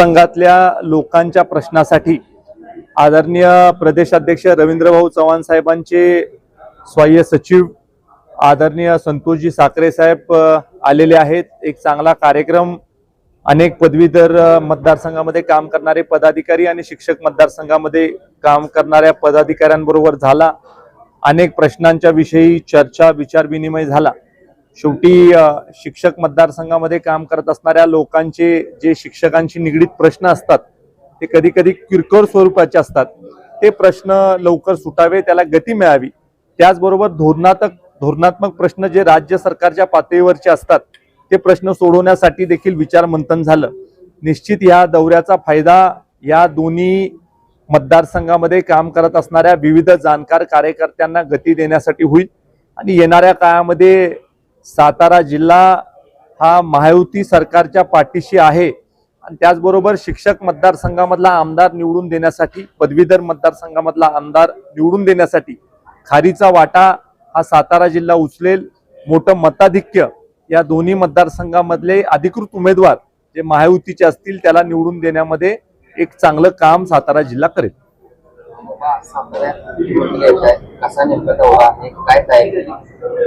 मतदारसंघातल्या लोकांच्या प्रश्नासाठी आदरणीय प्रदेशाध्यक्ष रवींद्रभाऊ चव्हाण साहेबांचे सहाय्य सचिव आदरणीय संतोषजी साखरे साहेब आलेले आहेत। एक चांगला कार्यक्रम अनेक पदवीधर मतदारसंघामध्ये काम करणारे पदाधिकारी आणि शिक्षक मतदारसंघामध्ये काम करणाऱ्या पदाधिकाऱ्यांबरोबर झाला। अनेक प्रश्नांच्या विषयी चर्चा विचार विनिमय झाला। शेवटी शिक्षक मतदारसंघामध्ये काम करत असणाऱ्या लोकांचे जे शिक्षकांशी निगडीत प्रश्न असतात ते कधी कधी किरकोळ स्वरूपाचे असतात। ते प्रश्न लवकर सुटावे, त्याला गती मिळावी। त्याचबरोबर धोरणात्मक प्रश्न जे राज्य सरकारच्या पातळीवरचे असतात ते प्रश्न सोडवण्यासाठी देखील विचार मंथन झालं। निश्चित या दौऱ्याचा फायदा या दोन्ही मतदारसंघामध्ये काम करत असणाऱ्या विविध जाणकार कार्यकर्त्यांना गती देण्यासाठी होईल आणि येणाऱ्या काळामध्ये सातारा जिल्हा हा महायुती सरकारच्या पाठीशी आहे आणि त्याचबरोबर शिक्षक मतदारसंघामधला आमदार निवडून देण्यासाठी, पदवीधर मतदारसंघामधला आमदार निवडून देण्यासाठी खारीचा वाटा हा सातारा जिल्हा उचलेल। मोठं मताधिक्य या दोन्ही मतदारसंघामधले अधिकृत उमेदवार जे महायुतीचे असतील त्याला निवडून देण्यामध्ये एक चांगलं काम सातारा जिल्हा करेल।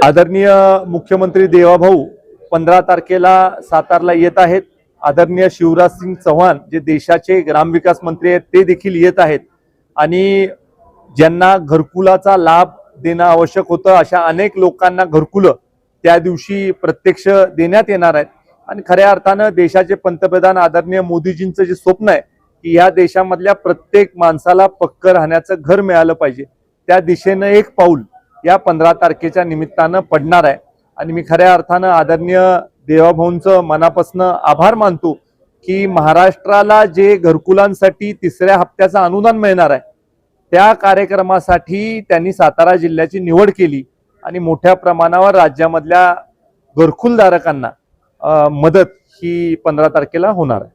आदरणीय मुख्यमंत्री देवाभाऊ 15 तारखेला सातारला येत आहेत। आदरणीय शिवराज सिंग चौहान जे देशाचे ग्रामविकास मंत्री आहेत ते देखील येत आहेत आणि ज्यांना घरकुलाचा लाभ देणं आवश्यक होतं अशा अनेक लोकांना घरकुलं त्या दिवशी प्रत्यक्ष देण्यात येणार आहेत। आणि खऱ्या अर्थानं देशाचे पंतप्रधान आदरणीय मोदीजींचं जे स्वप्न आहे की या देशामधल्या प्रत्येक माणसाला पक्क राहण्याचं घर मिळालं पाहिजे, त्या दिशेनं एक पाऊल या 15 तारखेच्या निमित्तानं पडणार आहे। आणि मी खऱ्या अर्थानं आदरणीय देवाभाऊंचं मनापासून आभार मानतो की महाराष्ट्राला जे घरकुलांसाठी 3ऱ्या हप्त्याचं अनुदान मिळणार आहे त्या कार्यक्रमासाठी त्यांनी सातारा जिल्ह्याची निवड केली आणि मोठ्या प्रमाणावर राज्यामधल्या घरकुलधारकांना मदत ही 15 तारखेला होणार आहे।